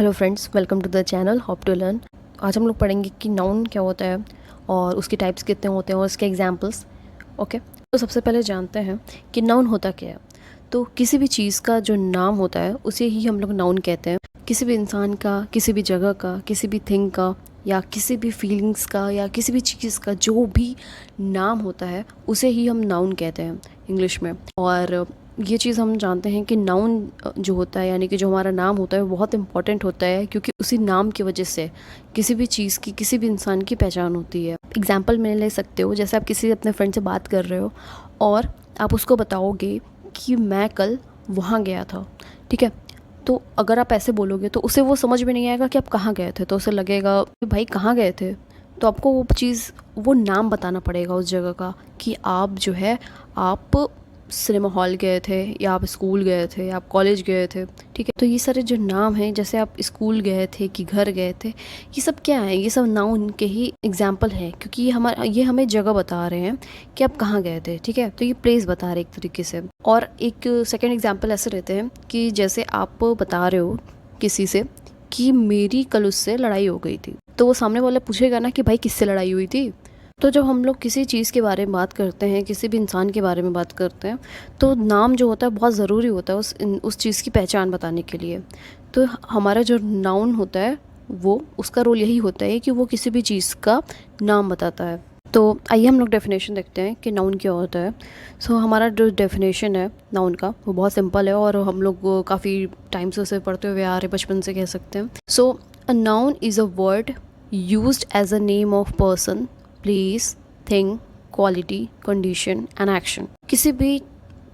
Hello friends, welcome to the channel hope to learn. आज हम लोग पढ़ेंगे कि नाउन क्या होता है और उसके टाइप्स कितने होते हैं और उसके एग्जांपल्स। ओके, तो सबसे पहले जानते हैं कि नाउन होता क्या है। तो किसी भी चीज़ का जो नाम होता है उसे ही हम लोग नाउन कहते हैं। किसी भी इंसान का, किसी भी जगह का, किसी भी थिंग का या किसी भी फीलिंग्स का या किसी भी चीज़ का जो भी नाम होता है उसे ही हम नाउन कहते हैं इंग्लिश में। और ये चीज़ हम जानते हैं कि नाउन जो होता है यानी कि जो हमारा नाम होता है वो बहुत इंपॉर्टेंट होता है, क्योंकि उसी नाम की वजह से किसी भी चीज़ की, किसी भी इंसान की पहचान होती है। एग्जाम्पल में ले सकते हो, जैसे आप किसी अपने फ्रेंड से बात कर रहे हो और आप उसको बताओगे कि मैं कल वहाँ गया था, ठीक है। तो अगर आप ऐसे बोलोगे तो उसे वो समझ में नहीं आएगा कि आप कहाँ गए थे, तो उसे लगेगा कि भाई कहाँ गए थे। तो आपको वो चीज़, वो नाम बताना पड़ेगा उस जगह का कि आप जो है आप सिनेमा हॉल गए थे या आप स्कूल गए थे या आप कॉलेज गए थे, ठीक है। तो ये सारे जो नाम हैं, जैसे आप स्कूल गए थे कि घर गए थे, ये सब क्या है, ये सब नाउन के ही एग्जाम्पल हैं, क्योंकि ये हमें जगह बता रहे हैं कि आप कहाँ गए थे, ठीक है। तो ये प्लेस बता रहे हैं एक तरीके से। और एक सेकेंड एग्जाम्पल ऐसे रहते हैं कि जैसे आप बता रहे हो किसी से कि मेरी कल उससे लड़ाई हो गई थी, तो वो सामने वाला पूछेगा ना कि भाई किससे लड़ाई हुई थी। तो जब हम लोग किसी चीज़ के बारे में बात करते हैं, किसी भी इंसान के बारे में बात करते हैं, तो नाम जो होता है बहुत ज़रूरी होता है उस चीज़ की पहचान बताने के लिए। तो हमारा जो नाउन होता है वो, उसका रोल यही होता है कि वो किसी भी चीज़ का नाम बताता है। तो आइए हम लोग डेफिनेशन देखते हैं कि नाउन क्या होता है। हमारा जो डेफिनेशन है नाउन का वो बहुत सिंपल है और हम लोग काफ़ी टाइम से उसे पढ़ते हुए आ रहे, बचपन से कह सकते हैं। A noun is a word used as a name of person, place, thing, quality, condition and action. किसी भी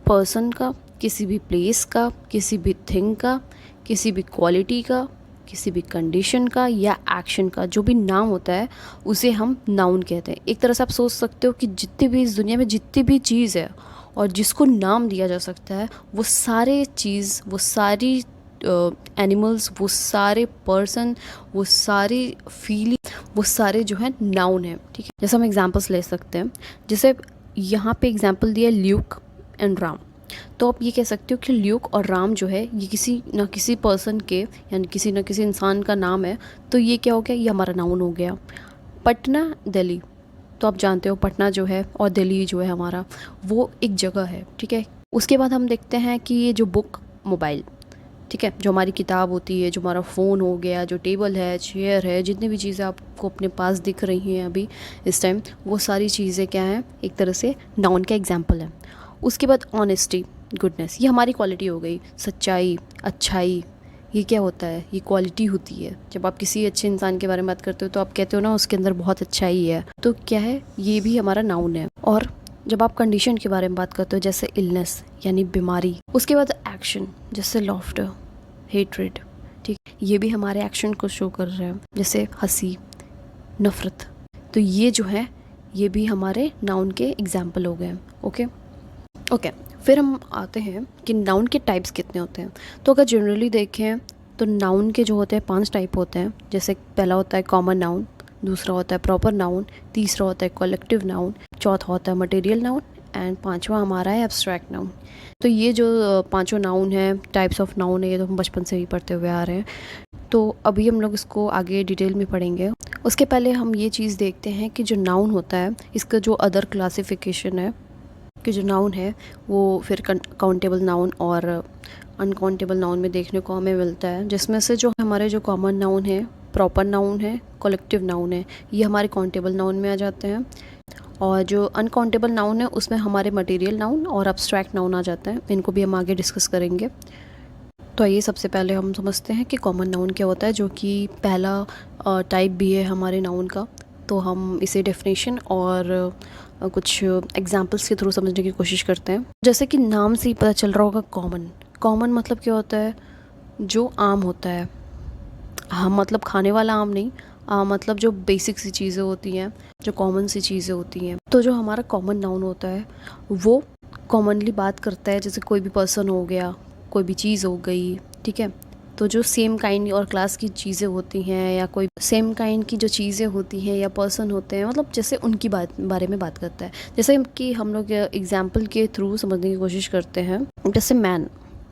पर्सन का, किसी भी प्लेस का, किसी भी थिंग का, किसी भी क्वालिटी का, किसी भी कंडीशन का या एक्शन का जो भी नाम होता है उसे हम नाउन कहते हैं। एक तरह से आप सोच सकते हो कि जितनी भी इस दुनिया में जितनी भी चीज़ है और जिसको नाम दिया जा सकता है, वो सारे चीज़, वो सारी एनिमल्स, वो सारे पर्सन, वो सारी फीलिंग, वो सारे जो है नाउन है, ठीक है। जैसे हम एग्जांपल्स ले सकते हैं, जैसे यहाँ पे एग्जांपल दिया ल्यूक एंड राम। तो आप ये कह सकते हो कि ल्यूक और राम जो है ये किसी ना किसी पर्सन के यानी किसी ना किसी इंसान का नाम है। तो ये क्या हो गया, ये हमारा नाउन हो गया। पटना, दिल्ली, तो आप जानते हो पटना जो है और दिल्ली जो है हमारा, वो एक जगह है, ठीक है। उसके बाद हम देखते हैं कि ये जो बुक, मोबाइल, ठीक है, जो हमारी किताब होती है, जो हमारा फ़ोन हो गया, जो टेबल है, चेयर है, जितनी भी चीज़ें आपको अपने पास दिख रही हैं अभी इस टाइम, वो सारी चीज़ें क्या हैं, एक तरह से नाउन का एग्जाम्पल है। उसके बाद ऑनेस्टी, गुडनेस, ये हमारी क्वालिटी हो गई। सच्चाई, अच्छाई, ये क्या होता है, ये क्वालिटी होती है। जब आप किसी अच्छे इंसान के बारे में बात करते हो तो आप कहते हो ना उसके अंदर बहुत अच्छाई है, तो क्या है, ये भी हमारा नाउन है। और जब आप कंडीशन के बारे में बात करते हो, जैसे इलनेस यानी बीमारी, उसके बाद एक्शन जैसे लॉफ्टर, हेट्रेड, ठीक, ये भी हमारे एक्शन को शो कर रहे हैं, जैसे हंसी, नफरत। तो ये जो है ये भी हमारे नाउन के एग्जाम्पल हो गए। ओके, फिर हम आते हैं कि नाउन के टाइप्स कितने होते हैं। तो अगर जनरली देखें तो नाउन के जो होते हैं 5 टाइप होते हैं। जैसे पहला होता है कॉमन नाउन, दूसरा होता है प्रॉपर नाउन, तीसरा होता है कलेक्टिव नाउन, चौथा होता है मटेरियल नाउन एंड पांचवा हमारा है एब्स्ट्रैक्ट नाउन। तो ये जो पांचों नाउन हैं, टाइप्स ऑफ नाउन है, ये तो हम बचपन से ही पढ़ते हुए आ रहे हैं। तो अभी हम लोग इसको आगे डिटेल में पढ़ेंगे। उसके पहले हम ये चीज़ देखते हैं कि जो नाउन होता है इसका जो अदर क्लासिफिकेशन है, कि जो नाउन है वो फिर काउंटेबल नाउन और अनकाउंटेबल नाउन में देखने को हमें मिलता है। जिसमें से जो हमारे जो कॉमन नाउन है, प्रॉपर नाउन है, कलेक्टिव नाउन है, ये हमारे काउंटेबल नाउन में आ जाते हैं। और जो अनकाउंटेबल नाउन है उसमें हमारे मटेरियल नाउन और एब्स्ट्रैक्ट नाउन आ जाते हैं। इनको भी हम आगे डिस्कस करेंगे। तो आइए सबसे पहले हम समझते हैं कि कॉमन नाउन क्या होता है, जो कि पहला टाइप भी है हमारे नाउन का। तो हम इसे डेफिनेशन और कुछ एग्जांपल्स के थ्रू समझने की कोशिश करते हैं। जैसे कि नाम से ही पता चल रहा होगा, कॉमन मतलब क्या होता है, जो आम होता है। आम मतलब खाने वाला आम नहीं, आम मतलब जो बेसिक सी चीज़ें होती हैं, जो कॉमन सी चीज़ें होती हैं। तो जो हमारा कॉमन नाउन होता है वो कॉमनली बात करता है, जैसे कोई भी पर्सन हो गया, कोई भी चीज़ हो गई, ठीक है। तो जो सेम काइंड और क्लास की चीज़ें होती हैं या कोई सेम काइंड की जो चीज़ें होती हैं या पर्सन होते हैं, मतलब जैसे उनकी बारे में बात करता है। जैसे कि हम लोग एग्जाम्पल के थ्रू समझने की कोशिश करते हैं। जैसे मैन,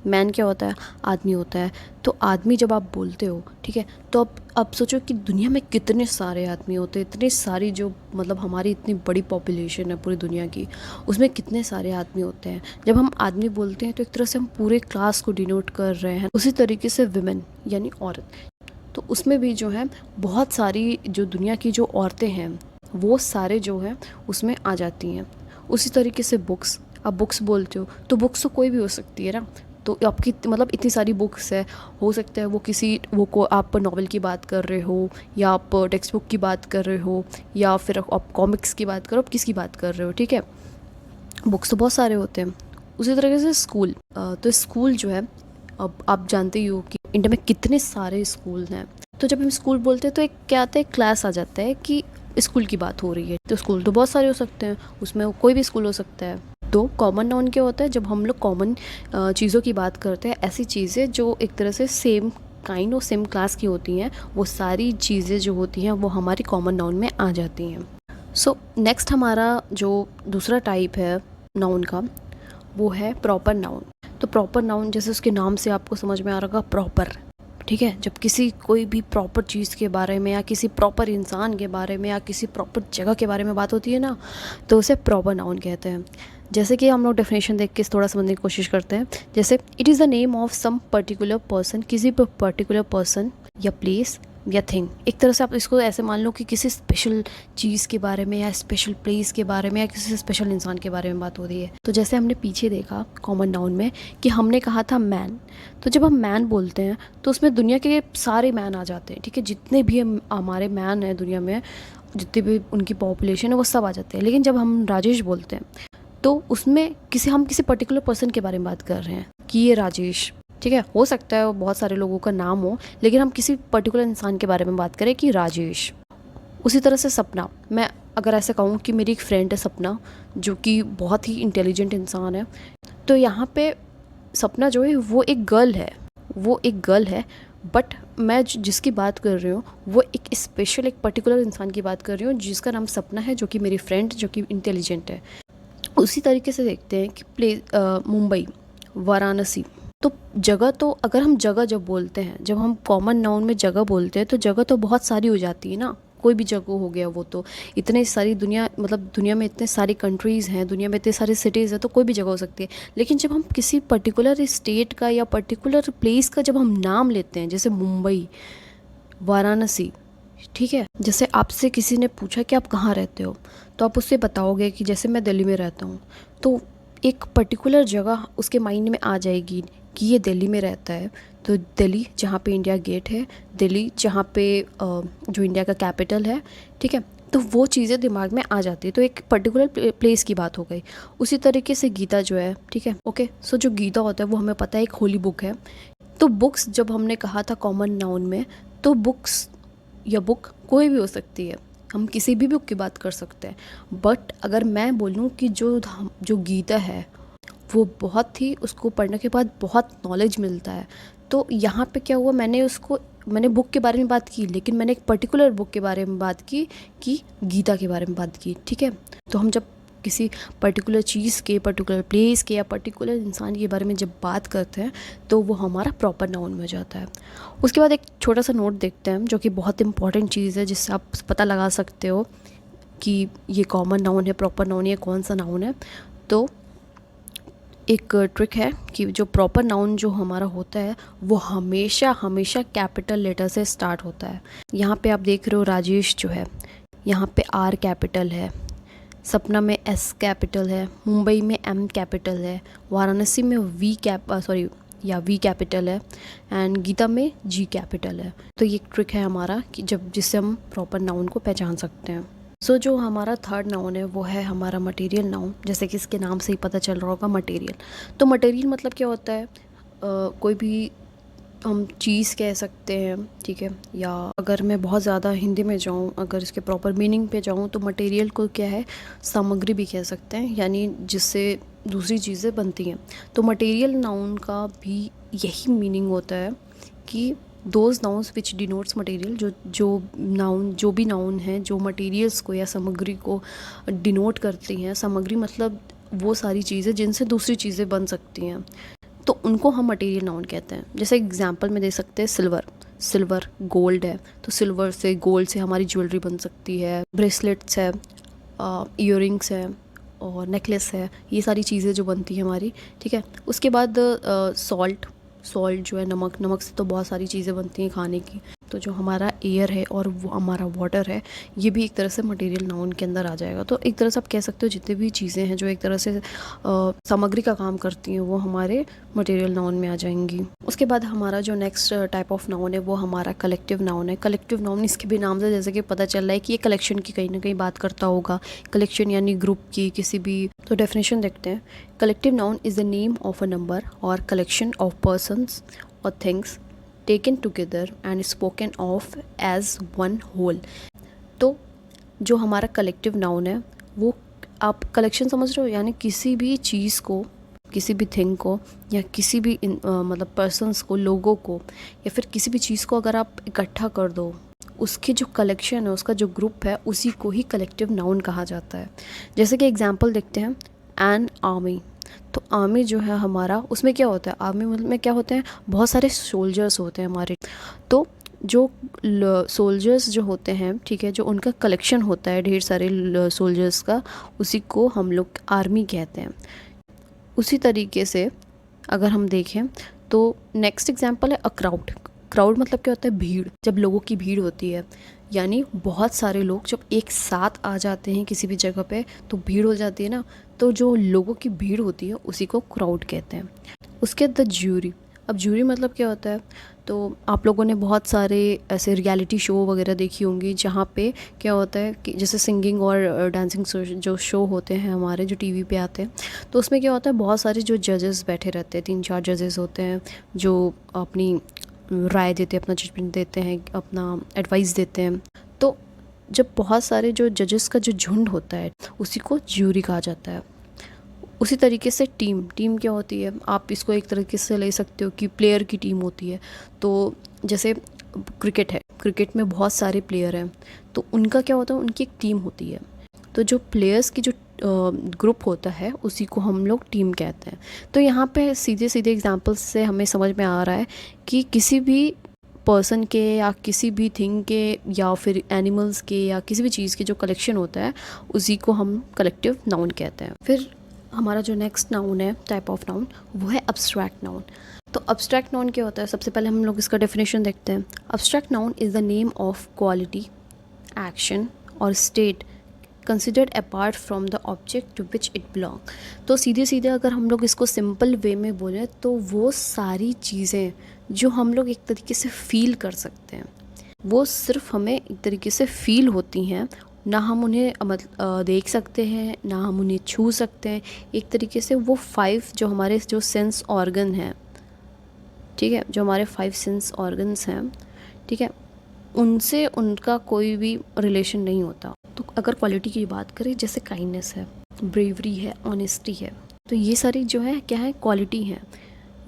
मैन क्या होता है, आदमी होता है। तो आदमी जब आप बोलते हो, ठीक है, तो अब सोचो कि दुनिया में कितने सारे आदमी होते हैं, इतनी सारी जो मतलब हमारी इतनी बड़ी पॉपुलेशन है पूरी दुनिया की, उसमें कितने सारे आदमी होते हैं। जब हम आदमी बोलते हैं तो एक तरह से हम पूरे क्लास को डिनोट कर रहे हैं। उसी तरीके से विमेन यानी औरत, तो उसमें भी जो है बहुत सारी जो दुनिया की जो औरतें हैं वो सारे जो है उसमें आ जाती हैं। उसी तरीके से बुक्स, आप बुक्स बोलते हो तो बुक्स तो कोई भी हो सकती है ना। तो आपकी मतलब इतनी सारी बुक्स है, हो सकता है वो किसी वो को आप नॉवल की बात कर रहे हो, या आप टेक्स्ट बुक की बात कर रहे हो, या फिर आप कॉमिक्स की बात करो, आप किसकी बात कर रहे हो, ठीक है। बुक्स तो बहुत सारे होते हैं। उसी तरीके से स्कूल, तो स्कूल जो है, अब आप जानते ही हो कि इंडिया में कितने सारे स्कूल हैं। तो जब हम स्कूल बोलते हैं तो एक क्या आता है, क्लास आ जाता है कि स्कूल की बात हो रही है। तो स्कूल तो बहुत सारे हो सकते हैं, उसमें कोई भी स्कूल हो सकता है। तो कॉमन नाउन क्या होता है, जब हम लोग कॉमन चीज़ों की बात करते हैं, ऐसी चीज़ें जो एक तरह से सेम काइंड और सेम क्लास की होती हैं, वो सारी चीज़ें जो होती हैं वो हमारी कॉमन नाउन में आ जाती हैं। सो नेक्स्ट हमारा जो दूसरा टाइप है नाउन का, वो है प्रॉपर नाउन। तो प्रॉपर नाउन जैसे उसके नाम से आपको समझ में आ रहा होगा, प्रॉपर, ठीक है। जब किसी कोई भी प्रॉपर चीज़ के बारे में या किसी प्रॉपर इंसान के बारे में या किसी प्रॉपर जगह के बारे में बात होती है ना, तो उसे प्रॉपर नाउन कहते हैं। जैसे कि हम लोग डेफिनेशन देख के थोड़ा समझने की कोशिश करते हैं। जैसे it is the name of some particular person, किसी पर्टिकुलर पर्सन या प्लेस या थिंग। एक तरह से आप इसको ऐसे मान लो कि किसी स्पेशल चीज़ के बारे में या स्पेशल प्लेस के बारे में या किसी स्पेशल इंसान के बारे में बात हो रही है। तो जैसे हमने पीछे देखा कॉमन नाउन में कि हमने कहा था मैन, तो जब हम मैन बोलते हैं तो उसमें दुनिया के सारे मैन आ जाते हैं, ठीक है। जितने भी हमारे मैन हैं दुनिया में, जितनी भी उनकी पॉपुलेशन है, वो सब आ जाते हैं। लेकिन जब हम राजेश बोलते हैं तो उसमें हम किसी पर्टिकुलर पर्सन के बारे में बात कर रहे हैं कि ये राजेश, ठीक है। हो सकता है वो बहुत सारे लोगों का नाम हो, लेकिन हम किसी पर्टिकुलर इंसान के बारे में बात करें कि राजेश। उसी तरह से सपना, मैं अगर ऐसे कहूँ कि मेरी एक फ्रेंड है सपना, जो कि बहुत ही इंटेलिजेंट इंसान है, तो यहाँ पे सपना जो है वो एक गर्ल है, वो एक गर्ल है। बट मैं जिसकी बात कर रही हूँ वो एक स्पेशल, एक पर्टिकुलर इंसान की बात कर रही हूँ जिसका नाम सपना है, जो कि मेरी फ्रेंड, जो कि इंटेलिजेंट है। उसी तरीके से देखते हैं कि मुंबई, वाराणसी, तो जगह, तो अगर हम जगह जब बोलते हैं, जब हम कॉमन नाउन में जगह बोलते हैं, तो जगह तो बहुत सारी हो जाती है ना। कोई भी जगह हो गया, वो तो इतने सारी दुनिया, मतलब दुनिया में इतने सारी कंट्रीज़ हैं, दुनिया में इतने सारे सिटीज़ हैं, तो कोई भी जगह हो सकती है। लेकिन जब हम किसी पर्टिकुलर स्टेट का या पर्टिकुलर प्लेस का जब हम नाम लेते हैं, जैसे मुंबई, वाराणसी, ठीक है। जैसे आपसे किसी ने पूछा कि आप कहाँ रहते हो, तो आप उससे बताओगे कि जैसे मैं दिल्ली में रहता हूँ, तो एक पर्टिकुलर जगह उसके माइंड में आ जाएगी कि ये दिल्ली में रहता है। तो दिल्ली जहाँ पे इंडिया गेट है, दिल्ली जहाँ पे जो इंडिया का कैपिटल है, ठीक है। तो वो चीज़ें दिमाग में आ जाती है, तो एक पर्टिकुलर प्लेस की बात हो गई। उसी तरीके से गीता जो है, ठीक है, ओके। सो जो गीता होता है वो हमें पता है एक होली बुक है। तो बुक्स जब हमने कहा था कॉमन नाउन में, तो बुक्स या बुक कोई भी हो सकती है, हम किसी भी बुक की बात कर सकते हैं। बट अगर मैं बोलूँ कि जो गीता है वो बहुत ही, उसको पढ़ने के बाद बहुत नॉलेज मिलता है। तो यहाँ पे क्या हुआ, मैंने बुक के बारे में बात की, लेकिन मैंने एक पर्टिकुलर बुक के बारे में बात की कि गीता के बारे में बात की, ठीक है। तो हम जब किसी पर्टिकुलर चीज़ के, पर्टिकुलर प्लेस के या पर्टिकुलर इंसान के बारे में जब बात करते हैं, तो वो हमारा प्रॉपर नाउन में हो जाता है। उसके बाद एक छोटा सा नोट देखते हैं, जो कि बहुत इंपॉर्टेंट चीज़ है, जिससे आप पता लगा सकते हो कि ये कॉमन नाउन है, प्रॉपर नाउन है, कौन सा नाउन है। तो एक ट्रिक है कि जो प्रॉपर नाउन जो हमारा होता है वो हमेशा हमेशा कैपिटल लेटर से स्टार्ट होता है। यहाँ पे आप देख रहे हो राजेश जो है, यहाँ पे आर कैपिटल है, सपना में एस कैपिटल है, मुंबई में एम कैपिटल है, वाराणसी में वी कैपिटल है, एंड गीता में जी कैपिटल है। तो ये ट्रिक है हमारा कि जिससे हम प्रॉपर नाउन को पहचान सकते हैं। सो जो हमारा थर्ड नाउन है वो है हमारा मटेरियल नाउन, जैसे कि इसके नाम से ही पता चल रहा होगा मटेरियल। तो मटेरियल मतलब क्या होता है, कोई भी हम चीज़ कह सकते हैं, ठीक है। या अगर मैं बहुत ज़्यादा हिंदी में जाऊँ, अगर इसके प्रॉपर मीनिंग पे जाऊँ, तो मटेरियल को क्या है, सामग्री भी कह सकते हैं, यानी जिससे दूसरी चीज़ें बनती हैं। तो मटेरियल नाउन का भी यही मीनिंग होता है कि those nouns which denotes material, जो भी नाउन हैं जो मटेरियल्स को या सामग्री को डिनोट करती हैं। सामग्री मतलब वो सारी चीज़ें जिनसे दूसरी चीज़ें बन सकती हैं। तो उनको हम मटेरियल नाउन कहते हैं। जैसे एग्जांपल में दे सकते हैं सिल्वर गोल्ड है, तो सिल्वर से गोल्ड से हमारी ज्वेलरी बन सकती है, ब्रेसलेट्स है, ईयरिंग्स है और नेकलेस है, ये सारी चीज़ें जो बनती है हमारी, ठीक है। उसके बाद सॉल्ट जो है, नमक से तो बहुत सारी चीज़ें बनती हैं खाने की। तो जो हमारा एयर है और वो हमारा वाटर है, ये भी एक तरह से मटेरियल नाउन के अंदर आ जाएगा। तो एक तरह से आप कह सकते हो जितनी भी चीज़ें हैं जो एक तरह से सामग्री का काम करती हैं, वो हमारे मटेरियल नाउन में आ जाएंगी। उसके बाद हमारा जो नेक्स्ट टाइप ऑफ नाउन है वो हमारा कलेक्टिव नाउन है। कलेक्टिव नाउन इसके भी नाम से जैसे कि पता चल रहा है कि ये कलेक्शन की कहीं ना कहीं बात करता होगा, कलेक्शन यानी ग्रुप की किसी भी। तो डेफिनेशन देखते हैं। Collective noun is the name of a number और कलेक्शन ऑफ पर्सन्स और things taken together and spoken of as one whole। तो जो हमारा कलेक्टिव नाउन है वो आप कलेक्शन समझ रहे हो, यानी किसी भी चीज़ को, किसी भी थिंग को या किसी भी मतलब पर्सन्स को, लोगों को या फिर किसी भी चीज़ को अगर आप इकट्ठा कर दो, उसकी जो कलेक्शन है, उसका जो ग्रुप है, उसी को ही कलेक्टिव नाउन कहा जाता है। जैसे कि एग्जांपल देखते हैं, एन आर्मी। तो आर्मी जो है हमारा, उसमें क्या होता है, आर्मी में क्या होते हैं, बहुत सारे सोल्जर्स होते हैं हमारे। तो जो सोल्जर्स जो होते हैं, ठीक है, जो उनका कलेक्शन होता है ढेर सारे सोल्जर्स का, उसी को हम लोग आर्मी कहते हैं। उसी तरीके से अगर हम देखें तो नेक्स्ट एग्जांपल है अ क्राउड। क्राउड मतलब क्या होता है, भीड़। जब लोगों की भीड़ होती है, यानी बहुत सारे लोग जब एक साथ आ जाते हैं किसी भी जगह पे, तो भीड़ हो जाती है ना, तो जो लोगों की भीड़ होती है उसी को क्राउड कहते हैं। उसके द ज्यूरी। अब ज्यूरी मतलब क्या होता है, तो आप लोगों ने बहुत सारे ऐसे रियलिटी शो वगैरह देखी होंगी जहाँ पे क्या होता है कि जैसे सिंगिंग और डांसिंग जो शो होते हैं हमारे, जो टीवी पे आते हैं, तो उसमें क्या होता है, बहुत सारे जो जजेस बैठे रहते हैं, 3-4 जजेस होते हैं जो अपनी राय देते हैं, अपना जजमेंट देते हैं, अपना एडवाइस देते हैं। तो जब बहुत सारे जो जजेस का जो झुंड होता है, उसी को ज्यूरी कहा जाता है। उसी तरीके से टीम क्या होती है, आप इसको एक तरीके से ले सकते हो कि प्लेयर की टीम होती है। तो जैसे क्रिकेट है, क्रिकेट में बहुत सारे प्लेयर हैं, तो उनका क्या होता है, उनकी एक टीम होती है। तो जो प्लेयर्स की जो ग्रुप होता है उसी को हम लोग टीम कहते हैं। तो यहाँ पे सीधे एग्जांपल्स से हमें समझ में आ रहा है कि किसी भी पर्सन के या किसी भी थिंग के या फिर एनिमल्स के या किसी भी चीज़ के जो कलेक्शन होता है, उसी को हम कलेक्टिव नाउन कहते हैं। फिर हमारा जो नेक्स्ट नाउन है, टाइप ऑफ नाउन, वो है अब्स्ट्रैक्ट नाउन। तो अब्स्ट्रैक्ट नाउन क्या होता है, सबसे पहले हम लोग इसका डेफिनेशन देखते हैं। Abstract noun is the name of quality, action और state considered apart from the object to which it belong. तो सीधे अगर हम लोग इसको सिंपल वे में बोलें तो वो सारी चीज़ें जो हम लोग एक तरीके से फील कर सकते हैं, वो सिर्फ हमें एक तरीके से फील होती हैं, ना हम उन्हें देख सकते हैं, ना हम उन्हें छू सकते हैं। एक तरीके से वो 5 जो हमारे जो सेंस ऑर्गन हैं, ठीक है, जो हमारे 5 सेंस ऑर्गन्स हैं, ठीक है, उनसे उनका कोई भी रिलेशन नहीं होता। तो अगर क्वालिटी की बात करें, जैसे काइंडनेस है, ब्रेवरी है, ऑनेस्टी है, तो ये सारी जो है क्या है, क्वालिटी हैं।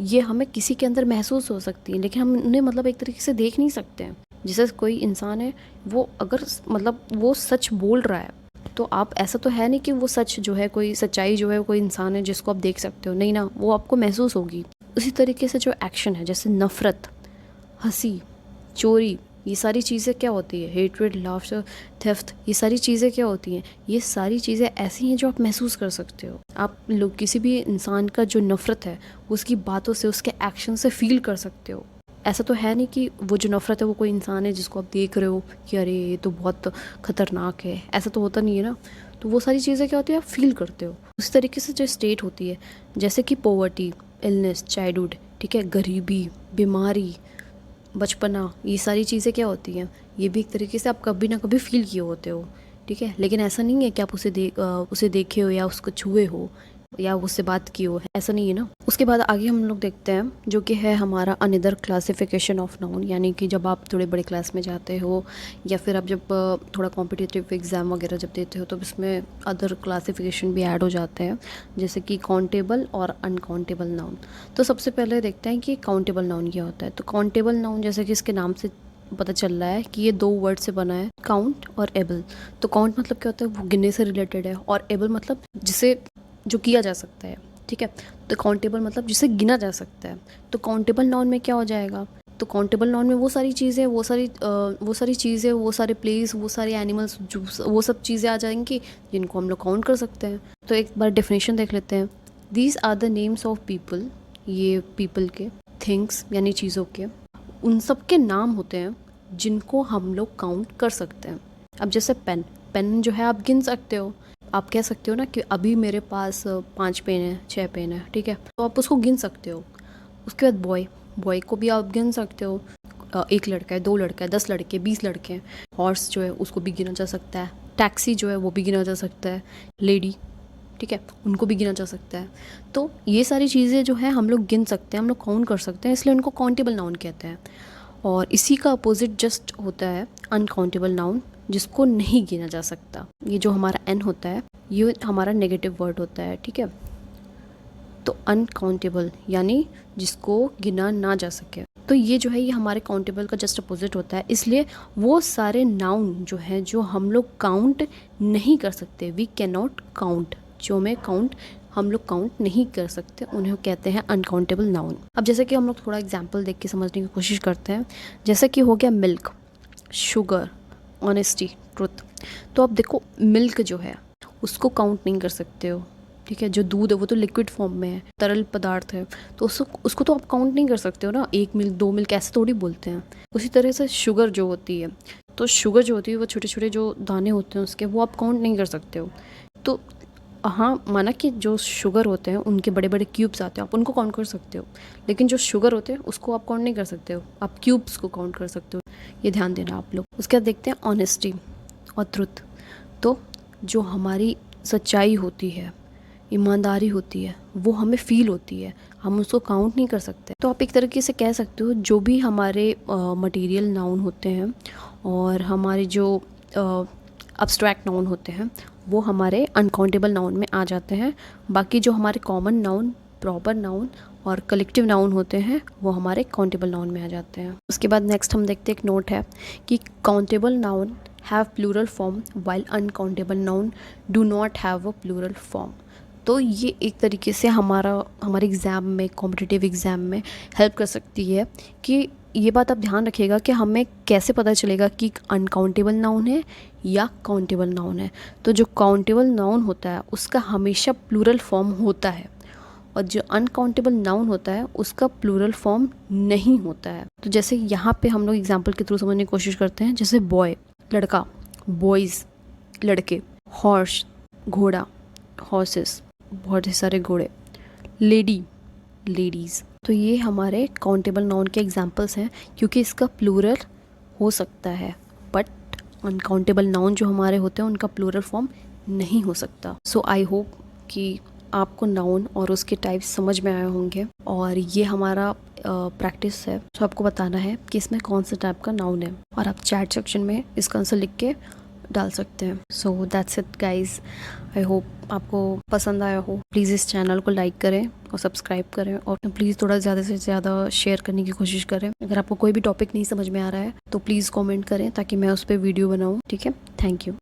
ये हमें किसी के अंदर महसूस हो सकती है, लेकिन हम उन्हें मतलब एक तरीके से देख नहीं सकते हैं। जैसे कोई इंसान है, वो अगर मतलब वो सच बोल रहा है, तो आप ऐसा तो है नहीं कि वो सच जो है, कोई सच्चाई जो है, कोई इंसान है जिसको आप देख सकते हो, नहीं ना, वो आपको महसूस होगी। उसी तरीके से जो एक्शन है, जैसे नफ़रत, हंसी, चोरी, ये सारी चीज़ें क्या होती है, हेट्रेड, लाफ्टर, थेफ्ट, ये सारी चीज़ें क्या होती हैं, ये सारी चीज़ें ऐसी हैं जो आप महसूस कर सकते हो। आप लोग किसी भी इंसान का जो नफ़रत है, उसकी बातों से, उसके एक्शन से फील कर सकते हो। ऐसा तो है नहीं कि वो जो नफ़रत है वो कोई इंसान है जिसको आप देख रहे हो कि अरे ये तो बहुत ख़तरनाक है, ऐसा तो होता नहीं है ना। तो वो सारी चीज़ें क्या होती है, आप फील करते हो। उस तरीके से जो स्टेट होती है, जैसे कि पॉवर्टी, इलनेस, चाइल्डहुड, ठीक है, गरीबी, बीमारी, बचपना, ये सारी चीज़ें क्या होती हैं, ये भी एक तरीके से आप कभी ना कभी फील किए होते हो, ठीक है। लेकिन ऐसा नहीं है कि आप उसे देखे हो या उसको छुए हो या उससे बात की हो, ऐसा नहीं है ना। उसके बाद आगे हम लोग देखते हैं जो कि है हमारा अनदर क्लासिफिकेशन ऑफ नाउन, यानी कि जब आप थोड़े बड़े क्लास में जाते हो या फिर आप जब थोड़ा कॉम्पिटिटिव एग्ज़ाम वगैरह जब देते हो, तो इसमें अदर क्लासिफिकेशन भी ऐड हो जाते हैं, जैसे कि काउंटेबल और अनकाउंटेबल नाउन। तो सबसे पहले देखते हैं कि काउंटेबल नाउन क्या होता है। तो काउंटेबल नाउन, जैसे कि इसके नाम से पता चल रहा है कि ये 2 वर्ड से बना है, काउंट और एबल। तो काउंट मतलब क्या होता है, वो गिनने से रिलेटेड है, और एबल मतलब जिसे जो किया जा सकता है, ठीक है। तो काउंटेबल मतलब जिसे गिना जा सकता है। तो काउंटेबल नाउन में क्या हो जाएगा, तो काउंटेबल नाउन में वो सारी चीज़ें, वो सारे प्लेस, वो सारे एनिमल्स, जो वो सब चीज़ें आ जाएंगी जिनको हम लोग काउंट कर सकते हैं। तो एक बार डेफिनेशन देख लेते हैं। These are the names of people, ये पीपल के, थिंग्स यानी चीज़ों के, उन सब के नाम होते हैं जिनको हम लोग काउंट कर सकते हैं। अब जैसे पेन, पेन जो है आप गिन सकते हो, आप कह सकते हो ना कि अभी मेरे पास 5 पेन है, 6 पेन है, ठीक है, तो आप उसको गिन सकते हो। उसके बाद बॉय, बॉय को भी आप गिन सकते हो, 1 लड़का है, 2 लड़का है, 10 लड़के, 20 लड़के हैं। हॉर्स जो है उसको भी गिना जा सकता है, टैक्सी जो है वो भी गिना जा सकता है, लेडी, ठीक है, उनको भी गिना जा सकता है। तो ये सारी चीज़ें जो है हम लोग गिन सकते हैं, हम लोग काउंट कर सकते हैं, इसलिए उनको काउंटेबल नाउन कहते हैं। और इसी का अपोजिट जस्ट होता है अनकाउंटेबल नाउन, जिसको नहीं गिना जा सकता। ये जो हमारा एन होता है ये हमारा नेगेटिव वर्ड होता है, ठीक है। तो अनकाउंटेबल यानी जिसको गिना ना जा सके। तो ये जो है ये हमारे काउंटेबल का जस्ट अपोजिट होता है। इसलिए वो सारे नाउन जो हैं जो हम लोग काउंट नहीं कर सकते, वी कैन नॉट काउंट, जो में काउंट हम लोग काउंट नहीं कर सकते, उन्हें कहते हैं अनकाउंटेबल नाउन। अब जैसे कि हम लोग थोड़ा एग्जांपल देख के समझने की कोशिश करते हैं। जैसे कि हो गया मिल्क, शुगर, ऑनेस्टी, ट्रुथ। तो अब देखो मिल्क जो है उसको काउंट नहीं कर सकते हो, ठीक है। जो दूध है वो तो लिक्विड फॉर्म में है, तरल पदार्थ है, तो उसको तो आप काउंट नहीं कर सकते हो ना। 1 मिल्क, 2 मिल्क ऐसे थोड़ी बोलते हैं। उसी तरह से शुगर जो होती है, तो शुगर जो होती है वो छोटे छोटे जो दाने होते हैं उसके, वो आप काउंट नहीं कर सकते हो। तो हाँ, माना कि जो शुगर होते हैं उनके बड़े बड़े क्यूब्स आते हैं, आप उनको काउंट कर सकते हो, लेकिन जो शुगर होते हैं उसको आप काउंट नहीं कर सकते हो, आप क्यूब्स को काउंट कर सकते हो। ये ध्यान देना आप लोग। उसके बाद देखते हैं ऑनेस्टी और ट्रुथ। तो जो हमारी सच्चाई होती है, ईमानदारी होती है, वो हमें फील होती है, हम उसको काउंट नहीं कर सकते। तो आप एक तरीके से कह सकते हो जो भी हमारे मटेरियल नाउन होते हैं और हमारे जो अब्स्ट्रैक्ट नाउन होते हैं वो हमारे अनकाउंटेबल नाउन में आ जाते हैं। बाकी जो हमारे कॉमन नाउन, प्रॉपर नाउन और कलेक्टिव नाउन होते हैं वो हमारे काउंटेबल नाउन में आ जाते हैं। उसके बाद नेक्स्ट हम देखते हैं, एक नोट है कि countable noun have plural form while uncountable noun do not have a plural form. तो ये एक तरीके से हमारे एग्ज़ाम में, कॉम्पिटिटिव एग्ज़ाम में हेल्प कर सकती है कि ये बात आप ध्यान रखिएगा कि हमें कैसे पता चलेगा कि अनकाउंटेबल नाउन है या काउंटेबल नाउन है। तो जो काउंटेबल नाउन होता है उसका हमेशा प्लूरल फॉर्म होता है, और जो अनकाउंटेबल नाउन होता है उसका प्लूरल फॉर्म नहीं होता है। तो जैसे यहाँ पे हम लोग एग्जाम्पल के थ्रू समझने की कोशिश करते हैं। जैसे बॉय, लड़का, बॉयज़, लड़के, हॉर्स, घोड़ा, हॉर्सेस, बहुत ही सारे घोड़े, लेडी, लेडीज़। तो ये हमारे काउंटेबल नाउन के एग्जांपल्स हैं, क्योंकि इसका प्लूरल हो सकता है, बट अनकाउंटेबल नाउन जो हमारे होते हैं उनका प्लूरल फॉर्म नहीं हो सकता। सो आई होप कि आपको नाउन और उसके टाइप्स समझ में आए होंगे, और ये हमारा प्रैक्टिस है। तो आपको बताना है कि इसमें कौन सा टाइप का नाउन है, और आप चैट सेक्शन में इसका आंसर लिख के डाल सकते हैं। So that's it guys, I hope आपको पसंद आया हो। प्लीज़ इस चैनल को लाइक करें और सब्सक्राइब करें, और प्लीज़ थोड़ा ज़्यादा से ज़्यादा शेयर करने की कोशिश करें। अगर आपको कोई भी टॉपिक नहीं समझ में आ रहा है तो प्लीज़ कमेंट करें ताकि मैं उस पर वीडियो बनाऊँ, ठीक है। Thank you.